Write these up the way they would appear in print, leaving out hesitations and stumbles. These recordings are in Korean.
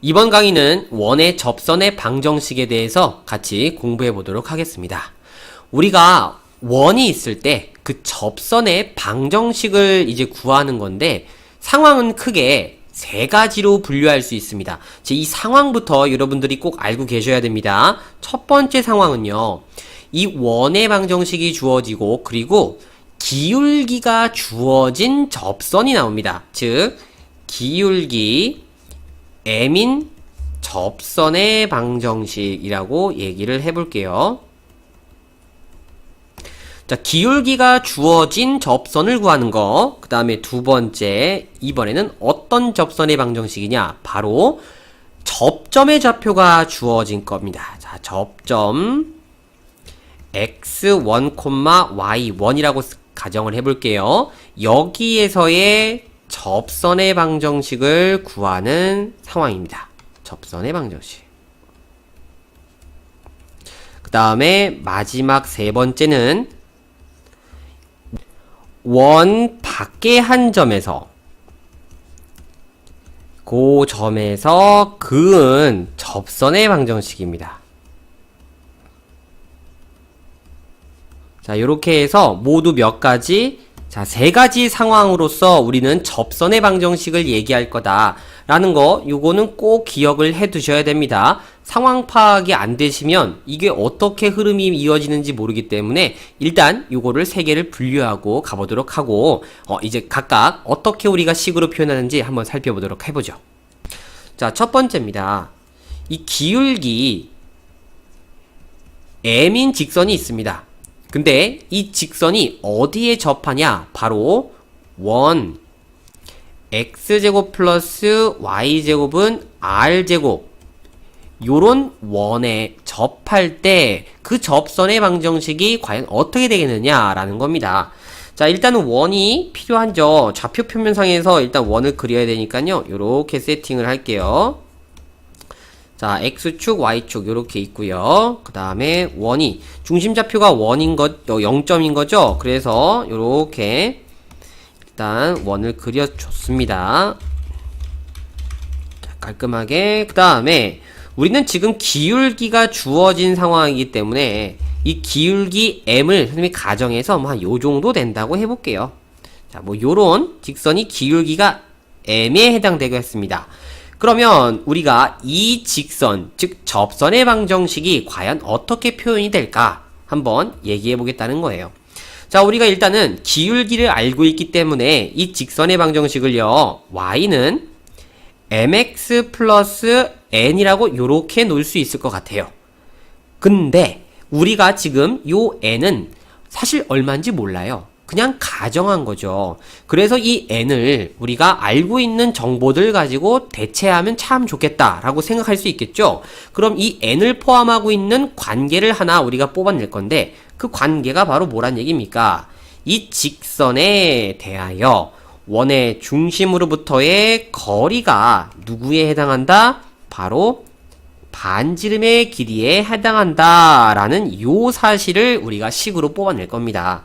이번 강의는 원의 접선의 방정식에 대해서 같이 공부해 보도록 하겠습니다. 우리가 원이 있을 때 그 접선의 방정식을 이제 구하는 건데 상황은 크게 세 가지로 분류할 수 있습니다. 이 상황부터 여러분들이 꼭 알고 계셔야 됩니다. 첫 번째 상황은요. 이 원의 방정식이 주어지고 그리고 기울기가 주어진 접선이 나옵니다. 즉 기울기 m인 접선의 방정식이라고 얘기를 해볼게요. 자, 기울기가 주어진 접선을 구하는 거. 그 다음에 두 번째, 이번에는 어떤 접선의 방정식이냐? 바로 접점의 좌표가 주어진 겁니다. 자, 접점 x1, y1이라고 가정을 해볼게요. 여기에서의 접선의 방정식을 구하는 상황입니다. 접선의 방정식. 그 다음에 마지막 세 번째는 원 밖의 한 점에서 그 점에서 그은 접선의 방정식입니다. 자, 요렇게 해서 모두 몇 가지, 자, 세 가지 상황으로서 우리는 접선의 방정식을 얘기할 거다라는 거, 요거는 꼭 기억을 해 두셔야 됩니다. 상황 파악이 안 되시면 이게 어떻게 흐름이 이어지는지 모르기 때문에 일단 요거를 세 개를 분류하고 가보도록 하고, 이제 각각 어떻게 우리가 식으로 표현하는지 한번 살펴보도록 해보죠. 자, 첫 번째입니다. 이 기울기 m인 직선이 있습니다. 근데 이 직선이 어디에 접하냐? 바로 원 x제곱 플러스 y제곱은 r제곱 요런 원에 접할 때 그 접선의 방정식이 과연 어떻게 되겠느냐라는 겁니다. 자, 일단은 원이 필요하죠. 좌표 표면상에서 일단 원을 그려야 되니까요. 요렇게 세팅을 할게요. 자, x축, y축 요렇게 있고요. 그 다음에 원이 중심 좌표가 원인 것, 0점인 거죠. 그래서 요렇게 일단 원을 그려줬습니다. 자, 깔끔하게. 그 다음에 우리는 지금 기울기가 주어진 상황이기 때문에 이 기울기 m을 선생님이 가정해서 뭐 한 요 정도 된다고 해볼게요. 자, 뭐 요런 직선이 기울기가 m에 해당되겠습니다. 그러면 우리가 이 직선, 즉 접선의 방정식이 과연 어떻게 표현이 될까 한번 얘기해 보겠다는 거예요. 자, 우리가 일단은 기울기를 알고 있기 때문에 이 직선의 방정식을요, y는 mx 플러스 n이라고 요렇게 놓을 수 있을 것 같아요. 근데 우리가 지금 요 n은 사실 얼마인지 몰라요. 그냥 가정한 거죠. 그래서 이 n을 우리가 알고 있는 정보들 가지고 대체하면 참 좋겠다라고 생각할 수 있겠죠. 그럼 이 n을 포함하고 있는 관계를 하나 우리가 뽑아낼 건데 그 관계가 바로 뭐란 얘기입니까? 이 직선에 대하여 원의 중심으로부터의 거리가 누구에 해당한다? 바로 반지름의 길이에 해당한다라는 요 사실을 우리가 식으로 뽑아낼 겁니다.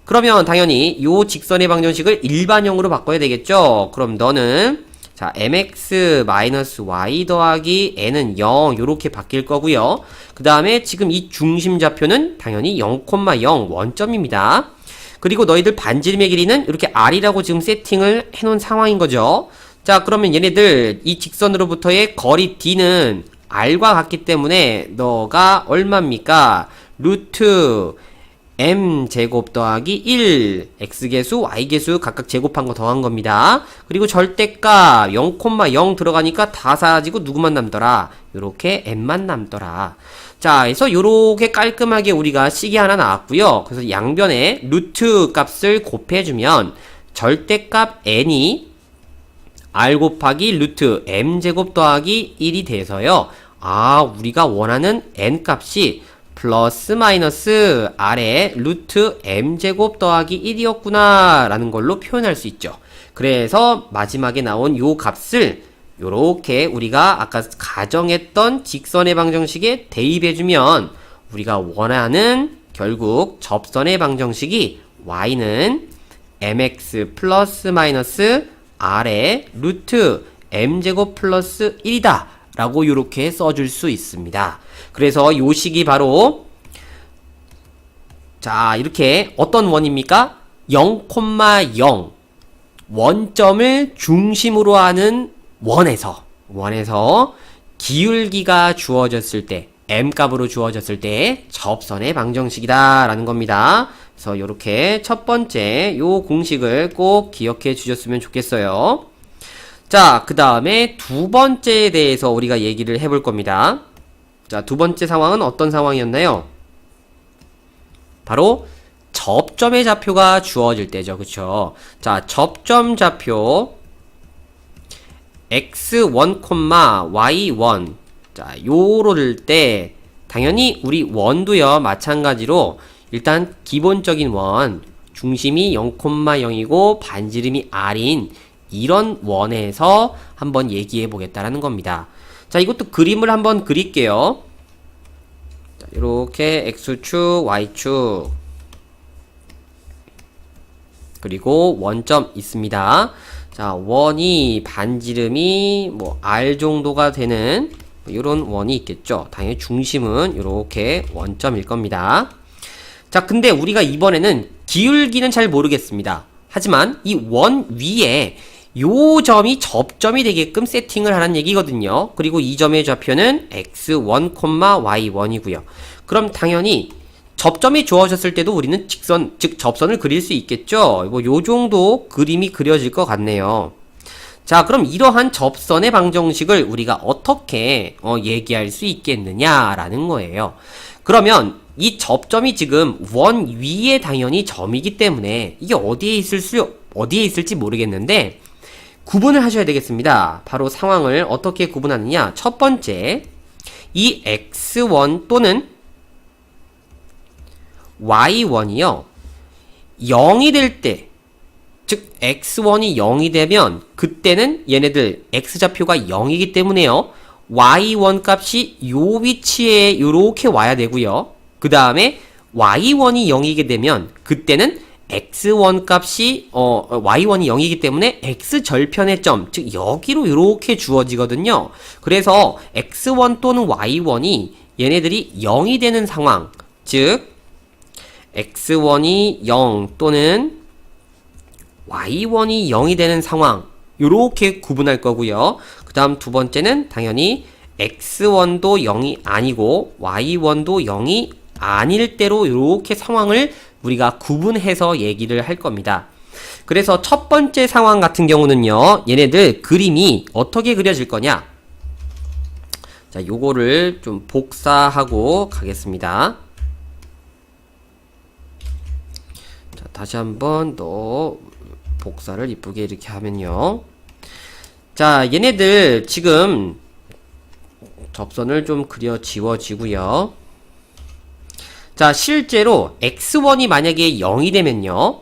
그러면 당연히 요 직선의 방정식을 일반형으로 바꿔야 되겠죠? 그럼 너는 자 mx-y 더하기 n은 0 요렇게 바뀔 거고요. 그 다음에 지금 이 중심 좌표는 당연히 0,0 원점입니다. 그리고 너희들 반지름의 길이는 이렇게 r이라고 지금 세팅을 해놓은 상황인 거죠. 자, 그러면 얘네들 이 직선으로부터의 거리 d는 r과 같기 때문에 너가 얼마입니까? 루트 m제곱 더하기 1 x개수 y개수 각각 제곱한 거 더한 겁니다. 그리고 절대값 0,0 들어가니까 다 사라지고 누구만 남더라? 요렇게 m만 남더라. 자, 그래서 요렇게 깔끔하게 우리가 식이 하나 나왔고요. 그래서 양변에 루트 값을 곱해주면 절대값 n이 r 곱하기 루트 m제곱 더하기 1이 돼서요. 아, 우리가 원하는 n 값이 플러스 마이너스 r의 루트 m제곱 더하기 1이었구나 라는 걸로 표현할 수 있죠. 그래서 마지막에 나온 요 값을 요렇게 우리가 아까 가정했던 직선의 방정식에 대입해주면 우리가 원하는 결국 접선의 방정식이 y는 mx 플러스 마이너스 r의 루트 m제곱 플러스 1이다 라고 이렇게 써줄 수 있습니다. 그래서 요 식이 바로 자 이렇게 어떤 원입니까? 0,0 원점을 중심으로 하는 원에서 기울기가 주어졌을 때 m값으로 주어졌을 때 접선의 방정식이다 라는 겁니다. 그래서 요렇게 첫 번째 요 공식을 꼭 기억해 주셨으면 좋겠어요. 자, 그 다음에 두 번째에 대해서 우리가 얘기를 해볼 겁니다. 자, 두 번째 상황은 어떤 상황이었나요? 바로 접점의 좌표가 주어질 때죠. 그쵸? 자, 접점 좌표 x1, y1 자, 요럴 때 당연히 우리 원도요 마찬가지로 일단 기본적인 원 중심이 0,0이고 반지름이 r인 이런 원에서 한번 얘기해 보겠다라는 겁니다. 자, 이것도 그림을 한번 그릴게요. 자, 이렇게 x축, y축 그리고 원점 있습니다. 자, 원이 반지름이 뭐 r 정도가 되는 이런 원이 있겠죠. 당연히 중심은 이렇게 원점일 겁니다. 자, 근데 우리가 이번에는 기울기는 잘 모르겠습니다. 하지만 이 원 위에 요 점이 접점이 되게끔 세팅을 하라는 얘기거든요. 그리고 이 점의 좌표는 x1, y1이고요. 그럼 당연히 접점이 주어졌을 때도 우리는 직선, 즉 접선을 그릴 수 있겠죠. 뭐 요 정도 그림이 그려질 것 같네요. 자, 그럼 이러한 접선의 방정식을 우리가 어떻게 얘기할 수 있겠느냐라는 거예요. 그러면 이 접점이 지금 원 위에 당연히 점이기 때문에 이게 어디에 있을지 모르겠는데 구분을 하셔야 되겠습니다. 바로 상황을 어떻게 구분하느냐. 첫 번째, 이 x1 또는 y1이요 0이 될 때, 즉 x1이 0이 되면 그때는 얘네들 x좌표가 0이기 때문에요 y1 값이 요 위치에 요렇게 와야 되고요. 그 다음에 y1이 0이게 되면 그때는 x1 값이 y1이 0이기 때문에 x절편의 점, 즉 여기로 요렇게 주어지거든요. 그래서 x1 또는 y1이 얘네들이 0이 되는 상황, 즉 x1이 0 또는 y1이 0이 되는 상황 요렇게 구분할 거고요. 그 다음 두 번째는 당연히 x1도 0이 아니고 y1도 0이 아닐 때로 요렇게 상황을 우리가 구분해서 얘기를 할 겁니다. 그래서 첫 번째 상황 같은 경우는요 얘네들 그림이 어떻게 그려질 거냐. 자, 요거를 좀 복사하고 가겠습니다. 자, 다시 한번 더 복사를 이쁘게 이렇게 하면요. 자, 얘네들 지금 접선을 좀 그려 지워지고요. 자, 실제로 x1이 만약에 0이 되면요.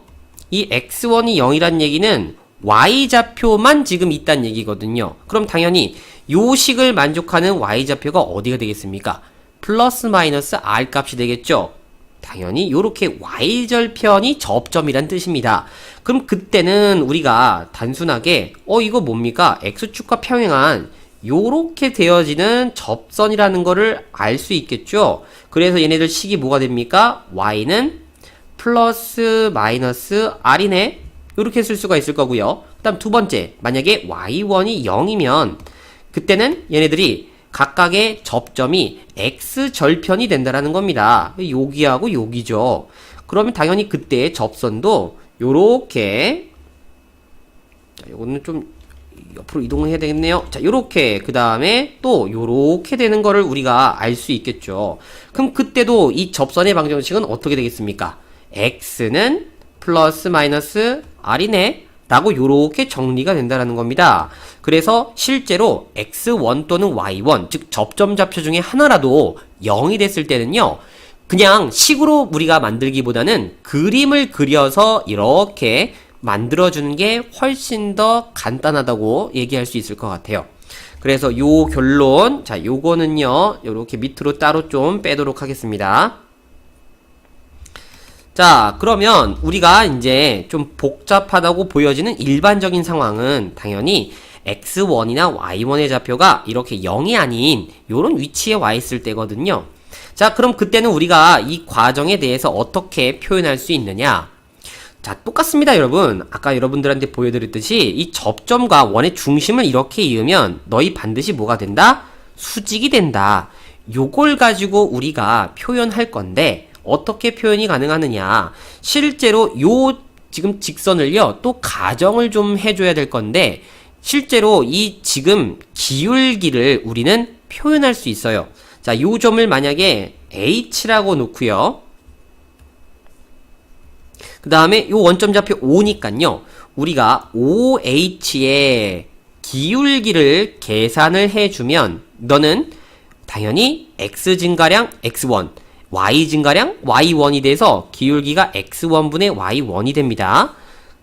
이 x1이 0이란 얘기는 y좌표만 지금 있다는 얘기거든요. 그럼 당연히 요 식을 만족하는 y좌표가 어디가 되겠습니까? 플러스 마이너스 r 값이 되겠죠. 당연히 요렇게 y절편이 접점이란 뜻입니다. 그럼 그때는 우리가 단순하게 이거 뭡니까? x축과 평행한 요렇게 되어지는 접선이라는 거를 알 수 있겠죠. 그래서 얘네들 식이 뭐가 됩니까? y는 플러스 마이너스 r이네 요렇게 쓸 수가 있을 거고요. 그 다음 두 번째, 만약에 y1이 0이면 그때는 얘네들이 각각의 접점이 x절편이 된다라는 겁니다. 여기하고 여기죠. 그러면 당연히 그때 접선도 요렇게, 자, 요거는 좀 옆으로 이동을 해야 되겠네요. 자, 요렇게, 그 다음에 또 요렇게 되는 거를 우리가 알 수 있겠죠. 그럼 그때도 이 접선의 방정식은 어떻게 되겠습니까? x는 플러스 마이너스 r이네 라고 요렇게 정리가 된다라는 겁니다. 그래서 실제로 x1 또는 y1, 즉 접점 좌표 중에 하나라도 0이 됐을 때는요, 그냥 식으로 우리가 만들기보다는 그림을 그려서 이렇게 만들어주는 게 훨씬 더 간단하다고 얘기할 수 있을 것 같아요. 그래서 요 결론, 자, 요거는요, 요렇게 밑으로 따로 좀 빼도록 하겠습니다. 자, 그러면 우리가 이제 좀 복잡하다고 보여지는 일반적인 상황은 당연히 x1이나 y1의 좌표가 이렇게 0이 아닌 요런 위치에 와 있을 때거든요. 자, 그럼 그때는 우리가 이 과정에 대해서 어떻게 표현할 수 있느냐? 자, 똑같습니다, 여러분. 아까 여러분들한테 보여드렸듯이 이 접점과 원의 중심을 이렇게 이으면 너희 반드시 뭐가 된다? 수직이 된다. 요걸 가지고 우리가 표현할 건데 어떻게 표현이 가능하느냐? 실제로 요 지금 직선을요, 또 가정을 좀 해줘야 될 건데 실제로 이 지금 기울기를 우리는 표현할 수 있어요. 자, 요 점을 만약에 H라고 놓고요. 그 다음에 요 원점 좌표 O니깐요. 우리가 OH의 기울기를 계산을 해주면 너는 당연히 X 증가량 X1, Y 증가량 Y1이 돼서 기울기가 X1분의 Y1이 됩니다.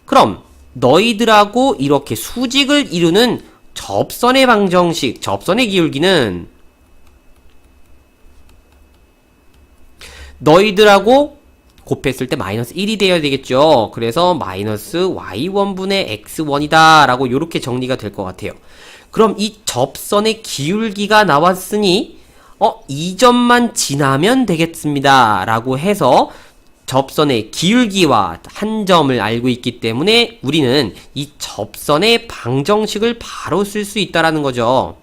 그럼 너희들하고 이렇게 수직을 이루는 접선의 방정식, 접선의 기울기는 너희들하고 곱했을 때 마이너스 1이 되어야 되겠죠. 그래서 마이너스 y1분의 x1이다 라고 이렇게 정리가 될 것 같아요. 그럼 이 접선의 기울기가 나왔으니 이 점만 지나면 되겠습니다 라고 해서 접선의 기울기와 한 점을 알고 있기 때문에 우리는 이 접선의 방정식을 바로 쓸 수 있다라는 거죠.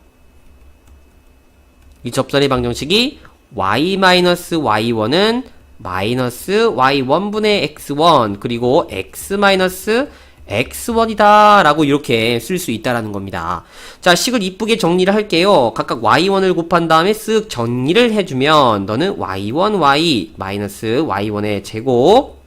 이 접선의 방정식이 y-y1은 마이너스 y1분의 x1 그리고 x-x1이다 라고 이렇게 쓸 수 있다라는 겁니다. 자, 식을 이쁘게 정리를 할게요. 각각 y1을 곱한 다음에 쓱 정리를 해주면 너는 y1y 마이너스 y1의 제곱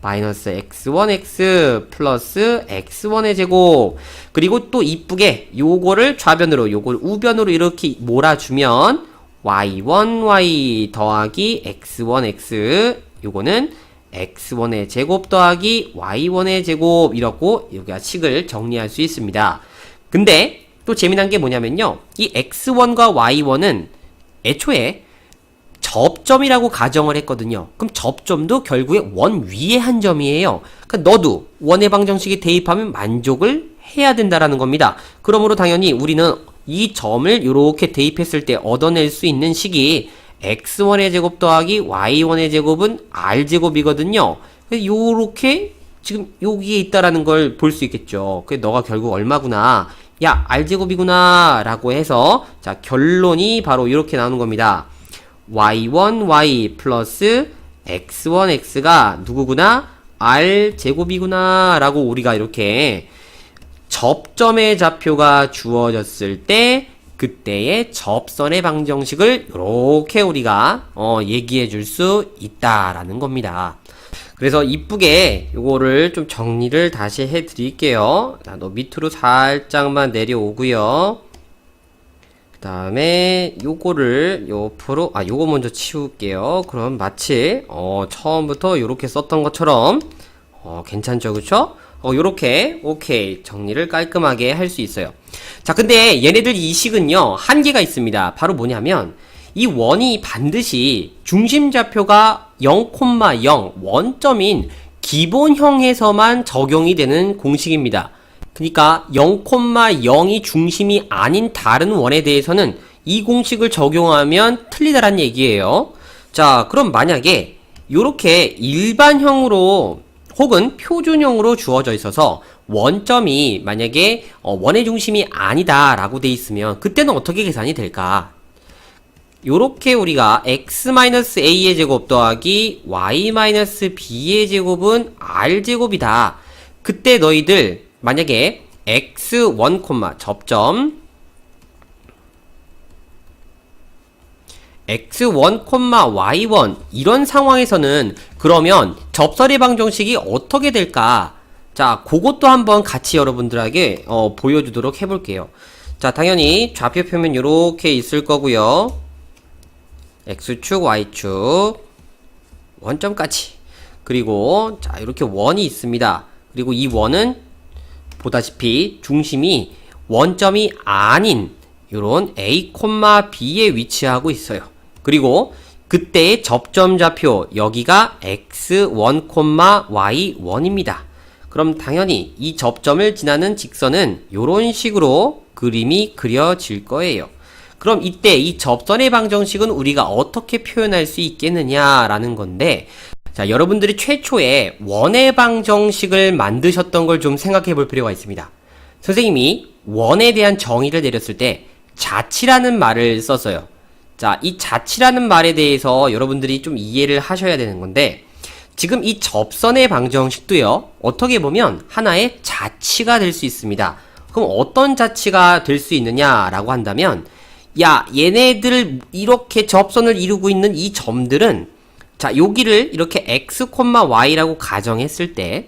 마이너스 x1x 플러스 x1의 제곱 그리고 또 이쁘게 요거를 좌변으로 요걸 우변으로 이렇게 몰아주면 y1y 더하기 x1x 요거는 x1의 제곱 더하기 y1의 제곱 이렇고 여기가 식을 정리할 수 있습니다. 근데 또 재미난 게 뭐냐면요. 이 x1과 y1은 애초에 접점이라고 가정을 했거든요. 그럼 접점도 결국에 원 위에 한 점이에요. 그러니까 너도 원의 방정식에 대입하면 만족을 해야 된다라는 겁니다. 그러므로 당연히 우리는 이 점을 이렇게 대입했을 때 얻어낼 수 있는 식이 x1의 제곱 더하기 y1의 제곱은 r제곱이거든요. 요렇게 지금 여기에 있다라는 걸 볼 수 있겠죠. 그래서 너가 결국 얼마구나. 야, r제곱이구나 라고 해서 자, 결론이 바로 이렇게 나오는 겁니다. y1y 플러스 x1x가 누구구나? r제곱이구나 라고 우리가 이렇게 접점의 좌표가 주어졌을 때 그때의 접선의 방정식을 이렇게 우리가 얘기해 줄 수 있다라는 겁니다. 그래서 이쁘게 요거를 좀 정리를 다시 해 드릴게요. 자, 너 밑으로 살짝만 내려오고요. 그 다음에 요거를 옆으로 요거 먼저 치울게요. 그럼 마치 처음부터 요렇게 썼던 것처럼 괜찮죠, 그쵸? 요렇게 오케이 정리를 깔끔하게 할 수 있어요. 자, 근데 얘네들 이 식은요 한계가 있습니다. 바로 뭐냐면 이 원이 반드시 중심좌표가 0,0 원점인 기본형에서만 적용이 되는 공식입니다. 그러니까 0,0이 중심이 아닌 다른 원에 대해서는 이 공식을 적용하면 틀리다란 얘기예요. 자, 그럼 만약에 요렇게 일반형으로 혹은 표준형으로 주어져 있어서 원점이 만약에 원의 중심이 아니다 라고 돼 있으면 그때는 어떻게 계산이 될까? 요렇게 우리가 x-a의 제곱 더하기 y-b의 제곱은 r제곱이다. 그때 너희들 만약에 x1, 접점 x1, y1 이런 상황에서는 그러면 접선의 방정식이 어떻게 될까? 자, 그것도 한번 같이 여러분들에게 보여주도록 해볼게요. 자, 당연히 좌표 표면 이렇게 있을 거고요. x축, y축 원점까지 그리고 자, 이렇게 원이 있습니다. 그리고 이 원은 보다시피 중심이 원점이 아닌 요런 a, b에 위치하고 있어요. 그리고 그때의 접점 좌표 여기가 x1, y1입니다. 그럼 당연히 이 접점을 지나는 직선은 이런 식으로 그림이 그려질 거예요. 그럼 이때 이 접선의 방정식은 우리가 어떻게 표현할 수 있겠느냐라는 건데, 자, 여러분들이 최초에 원의 방정식을 만드셨던 걸 좀 생각해 볼 필요가 있습니다. 선생님이 원에 대한 정의를 내렸을 때 자치라는 말을 썼어요. 자, 이 자치라는 말에 대해서 여러분들이 좀 이해를 하셔야 되는 건데, 지금 이 접선의 방정식도요, 어떻게 보면 하나의 자치가 될 수 있습니다. 그럼 어떤 자치가 될 수 있느냐라고 한다면, 야, 얘네들 이렇게 접선을 이루고 있는 이 점들은, 자, 여기를 이렇게 x, y라고 가정했을 때,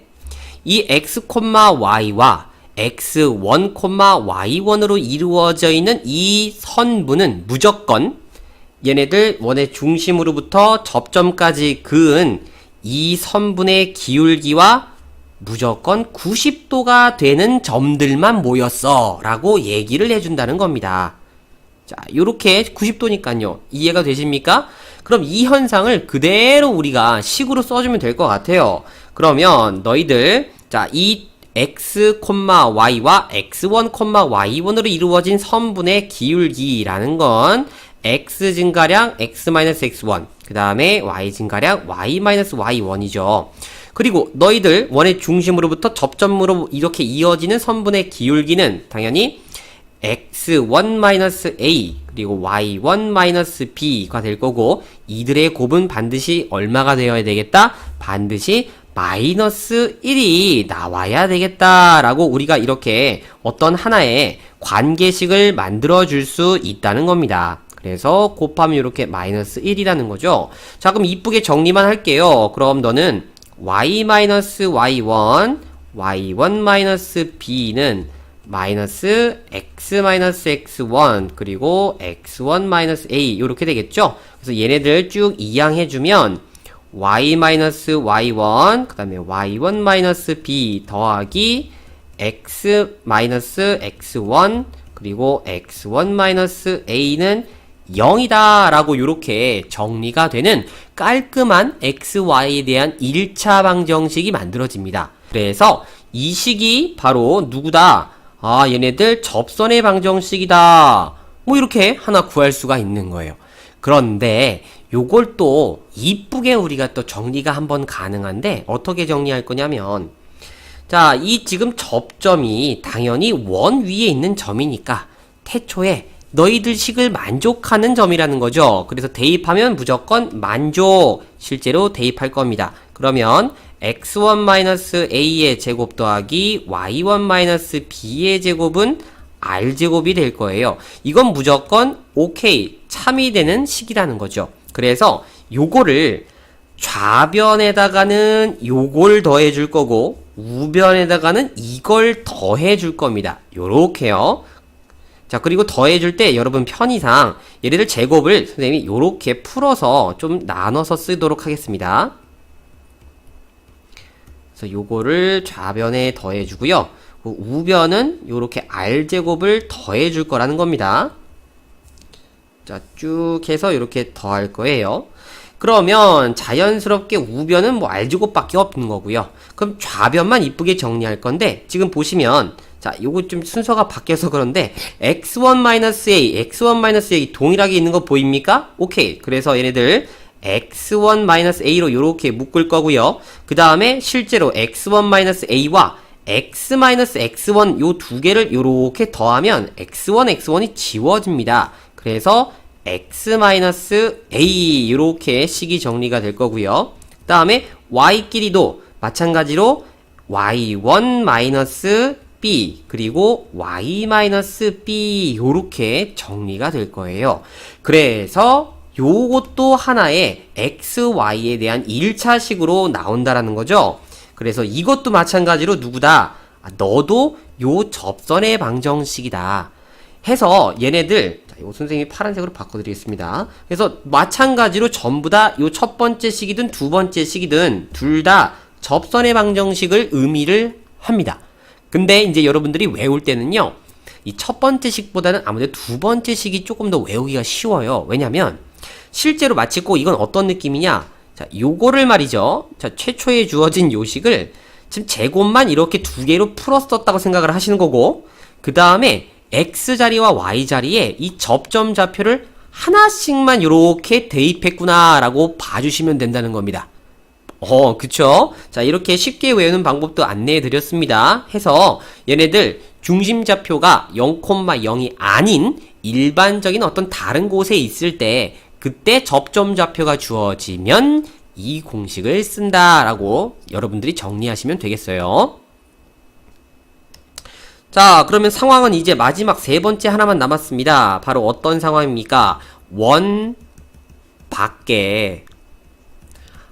이 x, y와 x1, y1으로 이루어져 있는 이 선분은 무조건 얘네들 원의 중심으로부터 접점까지 그은 이 선분의 기울기와 무조건 90도가 되는 점들만 모였어 라고 얘기를 해준다는 겁니다. 자, 요렇게 90도니까요. 이해가 되십니까? 그럼 이 현상을 그대로 우리가 식으로 써주면 될 것 같아요. 그러면 너희들, 자, 이 x, y와 x1, y1으로 이루어진 선분의 기울기라는 건 x 증가량 x-x1, 그 다음에 y 증가량 y-y1이죠. 그리고 너희들 원의 중심으로부터 접점으로 이렇게 이어지는 선분의 기울기는 당연히 x1-a 그리고 y1-b가 될 거고, 이들의 곱은 반드시 얼마가 되어야 되겠다? 반드시 마이너스 1이 나와야 되겠다라고 우리가 이렇게 어떤 하나의 관계식을 만들어 줄 수 있다는 겁니다. 그래서 곱하면 이렇게 마이너스 1이라는 거죠. 자, 그럼 이쁘게 정리만 할게요. 그럼 너는 y-y1, y1-b는 마이너스 x-x1 그리고 x1-a 이렇게 되겠죠. 그래서 얘네들 쭉 이항해주면 y-y1 그 다음에 y1-b 더하기 x-x1 그리고 x1-a는 0이다 라고 이렇게 정리가 되는 깔끔한 xy에 대한 1차 방정식이 만들어집니다. 그래서 이 식이 바로 누구다? 아, 얘네들 접선의 방정식이다. 뭐 이렇게 하나 구할 수가 있는 거예요. 그런데 요걸 또 이쁘게 우리가 또 정리가 한번 가능한데, 어떻게 정리할 거냐면, 자, 이 지금 접점이 당연히 원 위에 있는 점이니까 태초에 너희들 식을 만족하는 점이라는 거죠. 그래서 대입하면 무조건 만족, 실제로 대입할 겁니다. 그러면 x1-a의 제곱 더하기 y1-b의 제곱은 r제곱이 될 거예요. 이건 무조건 오케이, 참이 되는 식이라는 거죠. 그래서 요거를 좌변에다가는 요걸 더해 줄 거고 우변에다가는 이걸 더해 줄 겁니다. 요렇게요. 자, 그리고 더해 줄 때 여러분 편의상 얘네들 제곱을 선생님이 요렇게 풀어서 좀 나눠서 쓰도록 하겠습니다. 그래서 요거를 좌변에 더해 주고요. 우변은 요렇게 r제곱을 더해 줄 거라는 겁니다. 자, 쭉 해서 이렇게 더할 거예요. 그러면 자연스럽게 우변은 뭐 r제곱밖에 없는 거고요. 그럼 좌변만 이쁘게 정리할 건데, 지금 보시면 자, 요거 좀 순서가 바뀌어서 그런데 x1-a, x1-a 동일하게 있는 거 보입니까? 오케이. 그래서 얘네들 x1-a로 요렇게 묶을 거고요. 그 다음에 실제로 x1-a와 x-x1 요 두 개를 요렇게 더하면 x1, x1이 지워집니다. 그래서 x-a 이렇게 식이 정리가 될 거고요. 그 다음에 y끼리도 마찬가지로 y1-b 그리고 y-b 요렇게 정리가 될 거예요. 그래서 요것도 하나의 xy에 대한 1차식으로 나온다라는 거죠. 그래서 이것도 마찬가지로 누구다? 아, 너도 요 접선의 방정식이다 해서 얘네들, 자, 요 선생님이 파란색으로 바꿔드리겠습니다. 그래서 마찬가지로 전부 다 요 첫 번째 식이든 두 번째 식이든 둘 다 접선의 방정식을 의미를 합니다. 근데 이제 여러분들이 외울 때는요, 이 첫 번째 식보다는 아무래도 두 번째 식이 조금 더 외우기가 쉬워요. 왜냐면 실제로 마치 꼭 이건 어떤 느낌이냐? 자, 요거를 말이죠. 자, 최초에 주어진 요식을, 지금 제곱만 이렇게 두 개로 풀었었다고 생각을 하시는 거고, 그 다음에 x자리와 y자리에 이 접점 좌표를 하나씩만 이렇게 대입했구나 라고 봐주시면 된다는 겁니다. 그쵸? 자, 이렇게 쉽게 외우는 방법도 안내해 드렸습니다. 해서 얘네들 중심 좌표가 0,0이 아닌 일반적인 어떤 다른 곳에 있을 때 그때 접점 좌표가 주어지면 이 공식을 쓴다라고 여러분들이 정리하시면 되겠어요. 자, 그러면 상황은 이제 마지막 세 번째 하나만 남았습니다. 바로 어떤 상황입니까? 원 밖에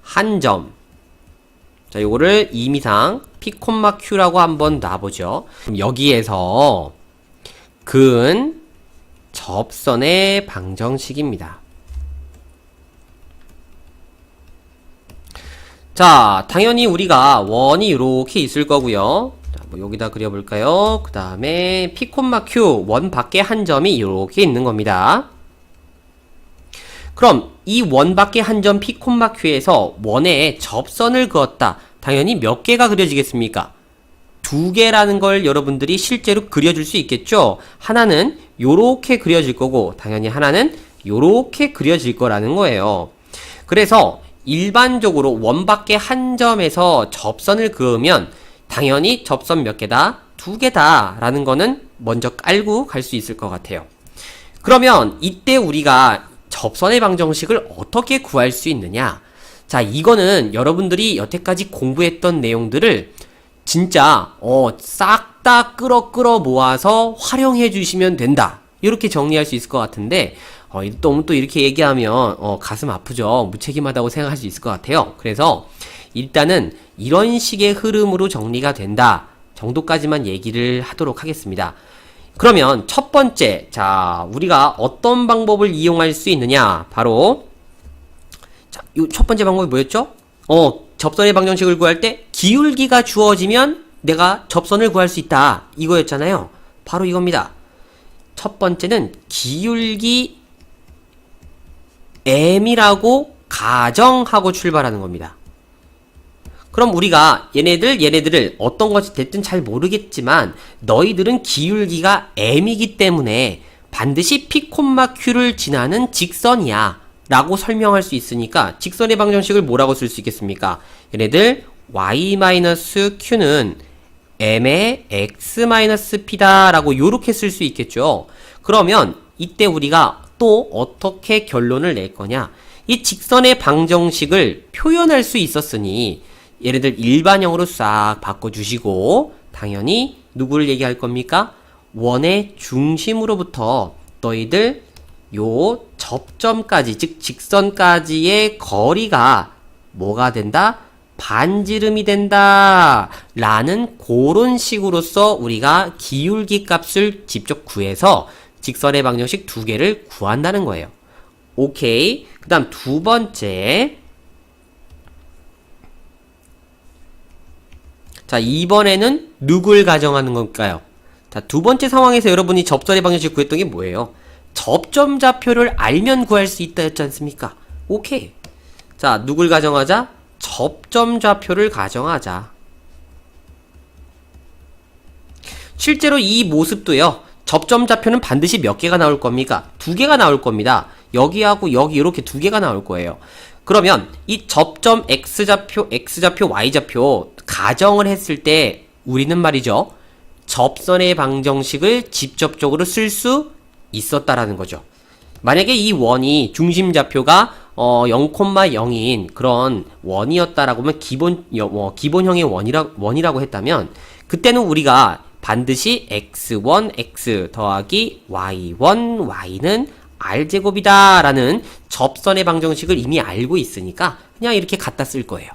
한 점. 자, 요거를 임의상 P, Q라고 한번 놔보죠. 그럼 여기에서 근 접선의 방정식입니다. 자, 당연히 우리가 원이 이렇게 있을 거고요. 자, 뭐 여기다 그려볼까요? 그 다음에 P, Q 원 밖에 한 점이 이렇게 있는 겁니다. 그럼 이 원 밖에 한 점 P, Q에서 원에 접선을 그었다. 당연히 몇 개가 그려지겠습니까? 두 개라는 걸 여러분들이 실제로 그려줄 수 있겠죠? 하나는 요렇게 그려질 거고, 당연히 하나는 요렇게 그려질 거라는 거예요. 그래서 일반적으로 원 밖에 한 점에서 접선을 그으면 당연히 접선 몇 개다? 두 개다 라는 거는 먼저 깔고 갈 수 있을 것 같아요. 그러면 이때 우리가 접선의 방정식을 어떻게 구할 수 있느냐? 자, 이거는 여러분들이 여태까지 공부했던 내용들을 진짜 싹 다 끌어 모아서 활용해 주시면 된다. 이렇게 정리할 수 있을 것 같은데 너무 또 이렇게 얘기하면 가슴 아프죠. 무책임하다고 생각할 수 있을 것 같아요. 그래서 일단은 이런 식의 흐름으로 정리가 된다 정도까지만 얘기를 하도록 하겠습니다. 그러면 첫 번째, 자, 우리가 어떤 방법을 이용할 수 있느냐? 바로 자, 요 첫 번째 방법이 뭐였죠? 접선의 방정식을 구할 때 기울기가 주어지면 내가 접선을 구할 수 있다. 이거였잖아요. 바로 이겁니다. 첫 번째는 기울기 m이라고 가정하고 출발하는 겁니다. 그럼 우리가 얘네들을 어떤 것이 됐든 잘 모르겠지만 너희들은 기울기가 m이기 때문에 반드시 P, Q를 지나는 직선이야 라고 설명할 수 있으니까 직선의 방정식을 뭐라고 쓸 수 있겠습니까? 얘네들 y-q는 m의 x-p다 라고 요렇게 쓸 수 있겠죠. 그러면 이때 우리가 또 어떻게 결론을 낼 거냐? 이 직선의 방정식을 표현할 수 있었으니 얘네들 일반형으로 싹 바꿔주시고 당연히 누구를 얘기할 겁니까? 원의 중심으로부터 너희들 요 접점까지 즉 직선까지의 거리가 뭐가 된다? 반지름이 된다 라는 그런 식으로서 우리가 기울기 값을 직접 구해서 직선의 방정식 두 개를 구한다는 거예요. 오케이. 그 다음 두 번째, 자, 이번에는 누굴 가정하는 걸까요? 자, 두 번째 상황에서 여러분이 접선의 방정식 구했던 게 뭐예요? 접점 좌표를 알면 구할 수 있다 했지 않습니까? 오케이. 자, 누굴 가정하자? 접점 좌표를 가정하자. 실제로 이 모습도요. 접점 좌표는 반드시 몇 개가 나올 겁니까? 두 개가 나올 겁니다. 여기하고 여기 이렇게 두 개가 나올 거예요. 그러면 이 접점 x좌표, x좌표, y좌표 가정을 했을 때 우리는 말이죠. 접선의 방정식을 직접적으로 쓸 수 있었다라는 거죠. 만약에 이 원이 중심 좌표가 0,0인 그런 원이었다라고 하면 기본형의 원이라고 했다면 그때는 우리가 반드시 x1, x 더하기 y1, y는 r제곱이다 라는 접선의 방정식을 이미 알고 있으니까 그냥 이렇게 갖다 쓸 거예요.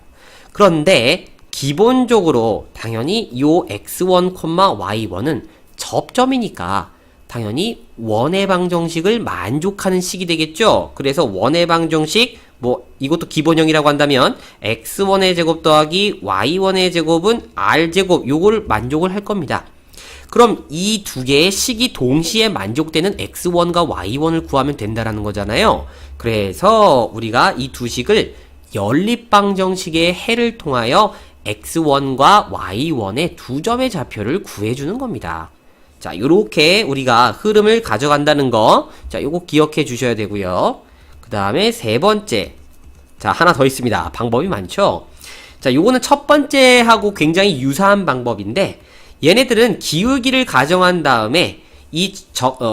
그런데 기본적으로 당연히 요 x1, y1은 접점이니까 당연히 원의 방정식을 만족하는 식이 되겠죠. 그래서 원의 방정식 이것도 기본형이라고 한다면 x1의 제곱 더하기 y1의 제곱은 r제곱 요거를 만족을 할 겁니다. 그럼 이 두 개의 식이 동시에 만족되는 x1과 y1을 구하면 된다라는 거잖아요. 그래서 우리가 이 두 식을 연립방정식의 해를 통하여 x1과 y1의 두 점의 좌표를 구해주는 겁니다. 자, 요렇게 우리가 흐름을 가져간다는 거, 자, 요거 기억해 주셔야 되고요. 그 다음에 세 번째, 자, 하나 더 있습니다. 방법이 많죠? 자, 요거는 첫 번째하고 굉장히 유사한 방법인데, 얘네들은 기울기를 가정한 다음에 이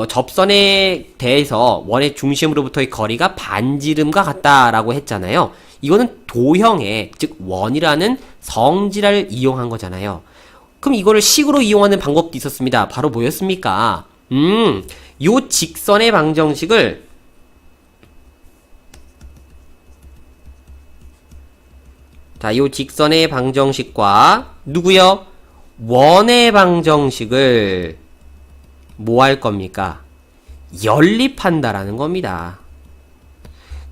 접선에 대해서 원의 중심으로부터의 거리가 반지름과 같다라고 했잖아요. 이거는 도형의, 즉 원이라는 성질을 이용한 거잖아요. 그럼 이거를 식으로 이용하는 방법도 있었습니다. 바로 뭐였습니까? 요 직선의 방정식을 자, 요 직선의 방정식과 누구요? 원의 방정식을 뭐 할 겁니까? 연립한다라는 겁니다.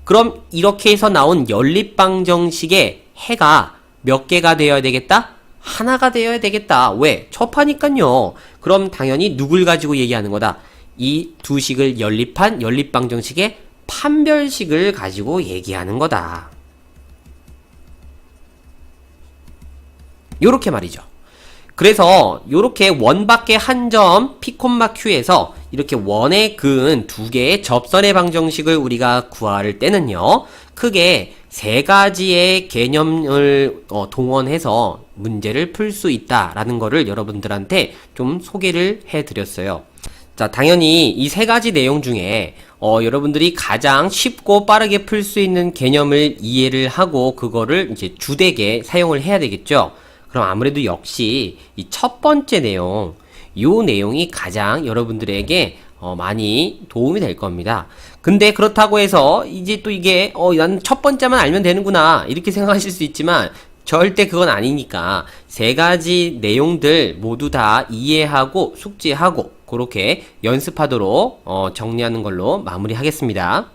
그럼 이렇게 해서 나온 연립방정식의 해가 몇 개가 되어야 되겠다? 하나가 되어야 되겠다. 왜? 접하니깐요. 그럼 당연히 누굴 가지고 얘기하는 거다? 이 두 식을 연립한 연립방정식의 판별식을 가지고 얘기하는 거다. 요렇게 말이죠. 그래서 요렇게 원밖에 한 점 P, Q에서 이렇게 원에 그은 두 개의 접선의 방정식을 우리가 구할 때는요, 크게 세 가지의 개념을 동원해서 문제를 풀 수 있다라는 거를 여러분들한테 좀 소개를 해드렸어요. 자, 당연히 이 세 가지 내용 중에 여러분들이 가장 쉽고 빠르게 풀 수 있는 개념을 이해를 하고 그거를 이제 주되게 사용을 해야 되겠죠. 그럼 아무래도 역시 이 첫 번째 내용, 요 내용이 가장 여러분들에게 많이 도움이 될 겁니다. 근데 그렇다고 해서 이제 또 이게 난 첫 번째만 알면 되는구나 이렇게 생각하실 수 있지만 절대 그건 아니니까 세 가지 내용들 모두 다 이해하고 숙지하고 그렇게 연습하도록 정리하는 걸로 마무리하겠습니다.